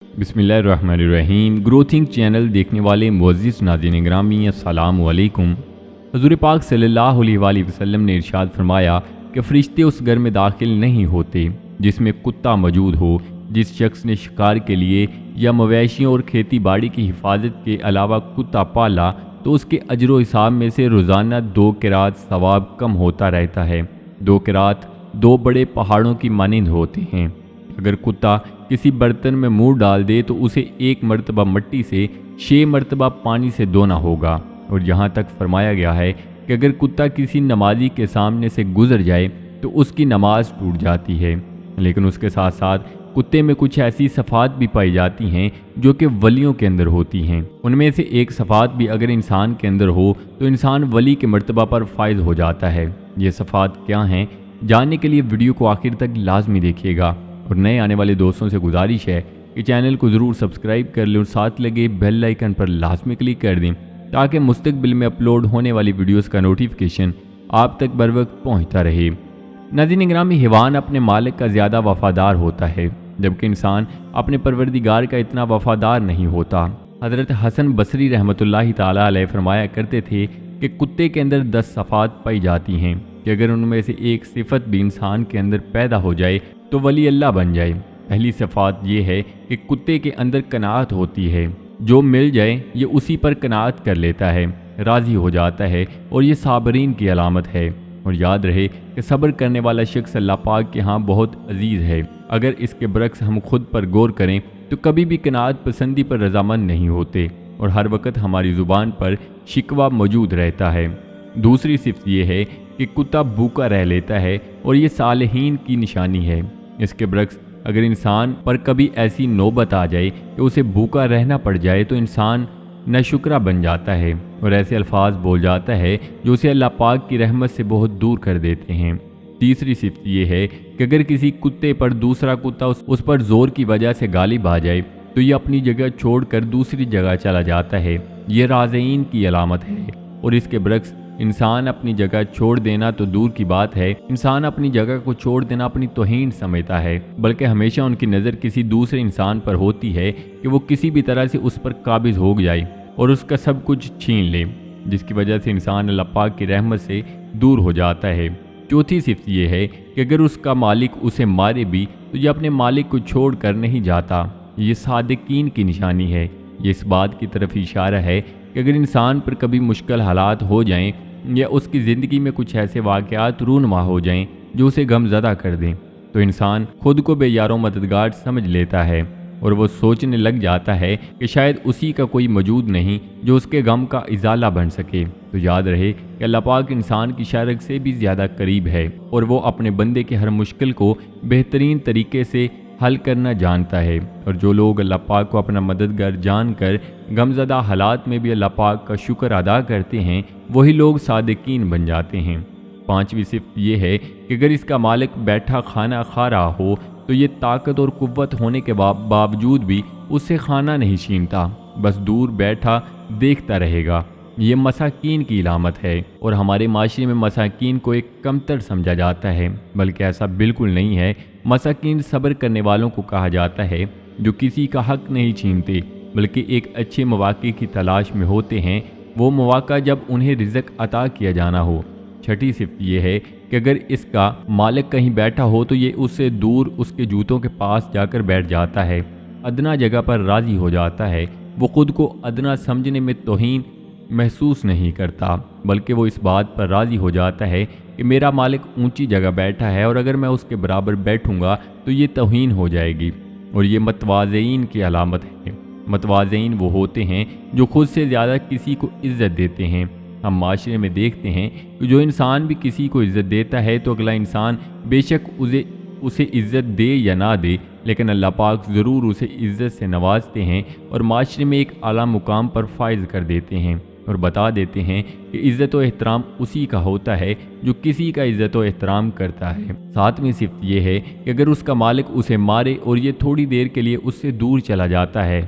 बिस्मिल्लाहिर्रहमानिर्रहीम। ग्रोथिंग चैनल देखने वाले मुअज़्ज़िज़ नाज़रीन ग्रामी, अस्सलामु अलैकुम। हुज़ूर पाक सल्लल्लाहु अलैहि वसल्लम ने इरशाद फरमाया कि फ़रिश्ते उस घर में दाखिल नहीं होते जिसमें कुत्ता मौजूद हो। जिस शख्स ने शिकार के लिए या मवेशियों और खेती बाड़ी की हिफाजत के अलावा कुत्ता पाला तो उसके अजर व हिसाब में से रोज़ाना 2 क़िरात सवाब कम होता रहता है। 2 क़िरात 2 बड़े पहाड़ों की मानिंद होते हैं। अगर कुत्ता किसी बर्तन में मुंह डाल दे तो उसे 1 मरतबा मिट्टी से 6 मरतबा पानी से धोना होगा। और यहाँ तक फरमाया गया है कि अगर कुत्ता किसी नमाजी के सामने से गुजर जाए तो उसकी नमाज टूट जाती है। लेकिन उसके साथ साथ कुत्ते में कुछ ऐसी सफ़ात भी पाई जाती हैं जो कि वलियों के अंदर होती हैं। उनमें से एक सफ़ात भी अगर इंसान के अंदर हो तो इंसान वली के मर्तबा पर फायज हो जाता है। ये सफ़ात क्या हैं, जानने के लिए वीडियो को आखिर तक लाजमी देखिएगा। और नए आने वाले दोस्तों से गुजारिश है कि चैनल को ज़रूर सब्सक्राइब कर लें और साथ लगे बेल आइकन पर लाजमी क्लिक कर दें ताकि मुस्तकबिल में अपलोड होने वाली वीडियोस का नोटिफिकेशन आप तक बर वक्त पहुँचता रहे। नाज़रीन ग्रामी, हैवान अपने मालिक का ज़्यादा वफ़ादार होता है जबकि इंसान अपने परवरदिगार का इतना वफ़ादार नहीं होता। हज़रत हसन बसरी रहमतुल्लाहि ताला अलैह फरमाया करते थे कि कुत्ते के अंदर 10 सफ़ात पाई जाती हैं कि अगर उनमें से एक सिफत भी इंसान के अंदर पैदा हो जाए तो वली अल्लाह बन जाए। पहली सफ़ात ये है कि कुत्ते के अंदर कनाअत होती है। जो मिल जाए ये उसी पर कनाअत कर लेता है, राज़ी हो जाता है और ये साबरीन की अलामत है। और याद रहे कि सब्र करने वाला शख्स अल्लाह पाक के यहाँ बहुत अजीज़ है। अगर इसके बरक्स हम खुद पर गौर करें तो कभी भी कनाअत पसंदी पर रजामंद नहीं होते और हर वक्त हमारी ज़ुबान पर शिकवा मौजूद रहता है। दूसरी सिफ़त ये है कि कुत्ता भूखा रह लेता है और ये सालिहीन की निशानी है। इसके बरक्स अगर इंसान पर कभी ऐसी नौबत आ जाए कि उसे भूखा रहना पड़ जाए तो इंसान नाशुक्रा बन जाता है और ऐसे अल्फाज बोल जाता है जो उसे अल्लाह पाक की रहमत से बहुत दूर कर देते हैं। तीसरी सिफ़त ये है कि अगर किसी कुत्ते पर दूसरा कुत्ता उस पर ज़ोर की वजह से गालिब आ जाए तो ये अपनी जगह छोड़कर दूसरी जगह चला जाता है। ये राज़ीन की अलामत है। और इसके बरक्स इंसान अपनी जगह छोड़ देना तो दूर की बात है, इंसान अपनी जगह को छोड़ देना अपनी तौहीन समझता है, बल्कि हमेशा उनकी नज़र किसी दूसरे इंसान पर होती है कि वो किसी भी तरह से उस पर काबिज हो जाए और उसका सब कुछ छीन ले, जिसकी वजह से इंसान अल्लाह पाक की रहमत से दूर हो जाता है। चौथी सिफ़त ये है कि अगर उसका मालिक उसे मारे भी तो ये अपने मालिक को छोड़ कर नहीं जाता। ये सादिकीन की निशानी है। ये इस बात की तरफ इशारा है कि अगर इंसान पर कभी मुश्किल हालात हो जाएं या उसकी ज़िंदगी में कुछ ऐसे वाक़यात रूनुमा हो जाएं जो उसे गमज़दा कर दें तो इंसान खुद को बेयारो मददगार समझ लेता है और वो सोचने लग जाता है कि शायद उसी का कोई मौजूद नहीं जो उसके गम का इजाला बन सके। तो याद रहे कि अल्लाह पाक इंसान की शारक से भी ज़्यादा करीब है और वो अपने बंदे की हर मुश्किल को बेहतरीन तरीके से हल करना जानता है। और जो लोग अल्लाह पाक को अपना मददगार जानकर गमज़दा हालात में भी अल्लाह पाक का शुक्र अदा करते हैं वही लोग सादिकीन बन जाते हैं। पांचवी सिफ़त ये है कि अगर इसका मालिक बैठा खाना खा रहा हो तो ये ताकत और कुव्वत होने के बावजूद भी उससे खाना नहीं छीनता, बस दूर बैठा देखता रहेगा। ये मसाकीन की इलामत है और हमारे माशरे में मसाकीन को एक कमतर समझा जाता है, बल्कि ऐसा बिल्कुल नहीं है। मसाकीन सब्र करने वालों को कहा जाता है जो किसी का हक नहीं छीनते बल्कि एक अच्छे मौके की तलाश में होते हैं, वो मौका जब उन्हें रिज़्क अता किया जाना हो। छठी सिफ़त ये है कि अगर इसका मालिक कहीं बैठा हो तो ये उससे दूर उसके जूतों के पास जाकर बैठ जाता है, अदना जगह पर राज़ी हो जाता है। वो ख़ुद को अदना समझने में तौहीन महसूस नहीं करता बल्कि वो इस बात पर राज़ी हो जाता है कि मेरा मालिक ऊंची जगह बैठा है और अगर मैं उसके बराबर बैठूंगा तो ये तौहीन हो जाएगी। और ये मतवाज़ीन की अलामत है। मतवाज़ीन वो होते हैं जो खुद से ज़्यादा किसी को इज़्ज़त देते हैं। हम माशरे में देखते हैं कि जो इंसान भी किसी को इज़्ज़त देता है तो अगला इंसान बेशक उसे इज़्ज़त दे या ना दे, लेकिन अल्लाह पाक ज़रूर उसे इज़्ज़त से नवाजते हैं और माशरे में एक आला मुकाम पर फायज कर देते हैं और बता देते हैं कि इज़्ज़त व एहतराम उसी का होता है जो किसी का इज़्ज़त व एहतराम करता है। सातवीं सिफ़त ये है कि अगर उसका मालिक उसे मारे और ये थोड़ी देर के लिए उससे दूर चला जाता है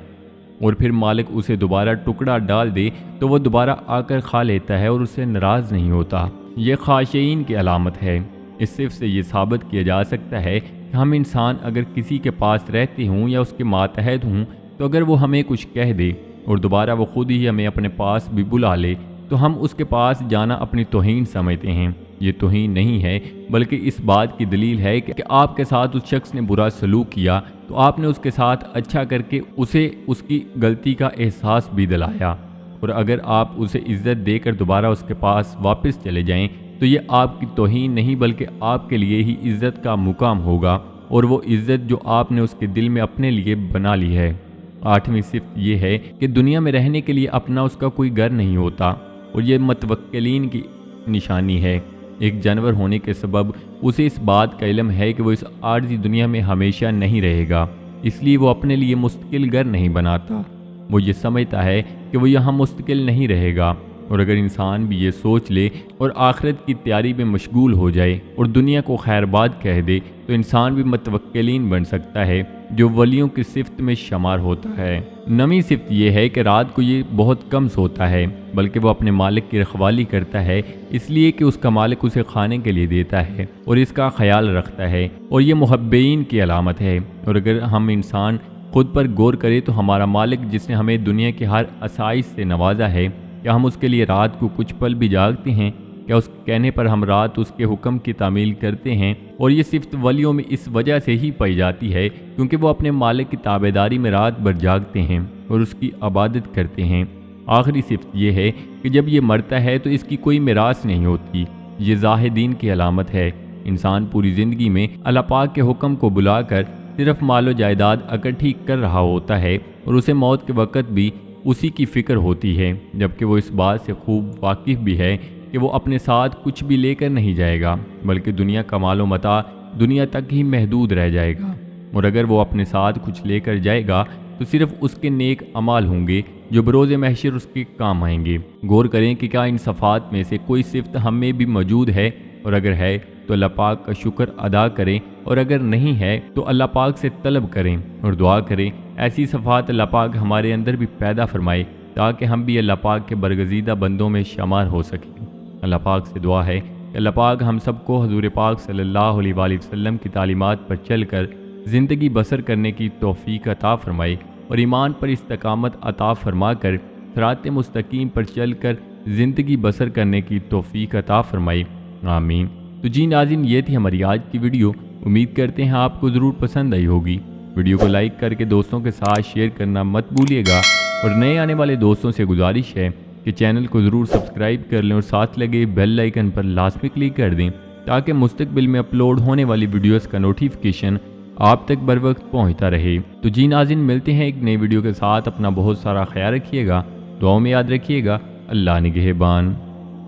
और फिर मालिक उसे दोबारा टुकड़ा डाल दे तो वह दोबारा आकर खा लेता है और उससे नाराज़ नहीं होता। यह खाशिईन की अलामत है। इस सिर्फ से ये साबित किया जा सकता है کہ ہم انسان اگر کسی کے پاس رہتے ہوں یا اس کے ماتحت ہوں تو اگر وہ ہمیں کچھ کہہ دے اور دوبارہ وہ خود ہی ہمیں اپنے پاس بھی بلا لے تو ہم اس کے پاس جانا اپنی توہین سمجھتے ہیں۔ یہ توہین نہیں ہے بلکہ اس بات کی دلیل ہے کہ آپ کے ساتھ اس شخص نے برا سلوک کیا تو آپ نے اس کے ساتھ اچھا کر کے اسے اس کی غلطی کا احساس بھی دلایا، اور اگر آپ اسے عزت دے کر دوبارہ اس کے پاس واپس چلے جائیں تو یہ آپ کی توہین نہیں بلکہ آپ کے لیے ہی عزت کا مقام ہوگا، اور وہ عزت جو آپ نے اس کے دل میں اپنے لیے بنا لی ہے۔ 8ویں صفت یہ ہے کہ دنیا میں رہنے کے لیے اپنا اس کا کوئی گھر نہیں ہوتا، اور یہ متوکلین کی نشانی ہے۔ ایک جانور ہونے کے سبب اسے اس بات کا علم ہے کہ وہ اس عارضی دنیا میں ہمیشہ نہیں رہے گا، اس لیے وہ اپنے لیے مستقل گھر نہیں بناتا۔ وہ یہ سمجھتا ہے کہ وہ یہاں مستقل نہیں رہے گا، اور اگر انسان بھی یہ سوچ لے اور آخرت کی تیاری میں مشغول ہو جائے اور دنیا کو خیر باد کہہ دے تو انسان بھی متوکلین بن سکتا ہے، جو ولیوں کی صفت میں شمار ہوتا ہے۔ 9ویں صفت یہ ہے کہ رات کو یہ بہت کم سوتا ہے، بلکہ وہ اپنے مالک کی رکھوالی کرتا ہے، اس لیے کہ اس کا مالک اسے کھانے کے لیے دیتا ہے اور اس کا خیال رکھتا ہے، اور یہ محبین کی علامت ہے۔ اور اگر ہم انسان خود پر غور کریں تو ہمارا مالک جس نے ہمیں دنیا کی ہر آسائش سے نوازا ہے، کیا ہم اس کے لیے رات کو کچھ پل بھی جاگتے ہیں؟ کیا اس کہنے پر ہم رات اس کے حکم کی تعمیل کرتے ہیں؟ اور یہ صفت ولیوں میں اس وجہ سے ہی پائی جاتی ہے کیونکہ وہ اپنے مالک کی تابعداری میں رات بھر جاگتے ہیں اور اس کی عبادت کرتے ہیں۔ آخری صفت یہ ہے کہ جب یہ مرتا ہے تو اس کی کوئی میراث نہیں ہوتی۔ یہ زاہدین کی علامت ہے۔ انسان پوری زندگی میں اللہ پاک کے حکم کو بلا کر صرف مال و جائیداد اکٹھی کر رہا ہوتا ہے، اور اسے موت کے وقت بھی اسی کی فکر ہوتی ہے، جبکہ وہ اس بات سے خوب واقف بھی ہے کہ وہ اپنے ساتھ کچھ بھی لے کر نہیں جائے گا، بلکہ دنیا کا مال و متاع دنیا تک ہی محدود رہ جائے گا، اور اگر وہ اپنے ساتھ کچھ لے کر جائے گا تو صرف اس کے نیک اعمال ہوں گے جو بروز محشر اس کے کام آئیں گے۔ غور کریں کہ کیا ان صفات میں سے کوئی صفت ہم میں بھی موجود ہے، اور اگر ہے تو اللہ پاک کا شکر ادا کریں، اور اگر نہیں ہے تو اللہ پاک سے طلب کریں اور دعا کریں ایسی صفات اللہ پاک ہمارے اندر بھی پیدا فرمائے تاکہ ہم بھی اللہ پاک کے برگزیدہ بندوں میں شمار ہو سکیں۔ اللہ پاک سے دعا ہے کہ اللہ پاک ہم سب کو حضور پاک صلی اللہ علیہ وآلہ وسلم کی تعلیمات پر چل کر زندگی بسر کرنے کی توفیق عطا فرمائے، اور ایمان پر استقامت عطا فرما کر صراط مستقیم پر چل کر زندگی بسر کرنے کی توفیق عطا فرمائے، آمین۔ تو جی ناظرین، یہ تھی ہماری آج کی ویڈیو۔ امید کرتے ہیں آپ کو ضرور پسند آئی ہوگی۔ ویڈیو کو لائک کر کے دوستوں کے ساتھ شیئر کرنا مت بھولیے گا، اور نئے آنے والے دوستوں سے گزارش ہے کہ چینل کو ضرور سبسکرائب کر لیں اور ساتھ لگے بیل آئیکن پر لازمی کلک کر دیں تاکہ مستقبل میں اپلوڈ ہونے والی ویڈیوز کا نوٹیفیکیشن آپ تک بر وقت پہنچتا رہے۔ تو جی ناظرین، ملتے ہیں ایک نئی ویڈیو کے ساتھ۔ اپنا بہت سارا خیال رکھیے گا، دعاؤں میں یاد رکھیے گا۔ اللہ نگہبان۔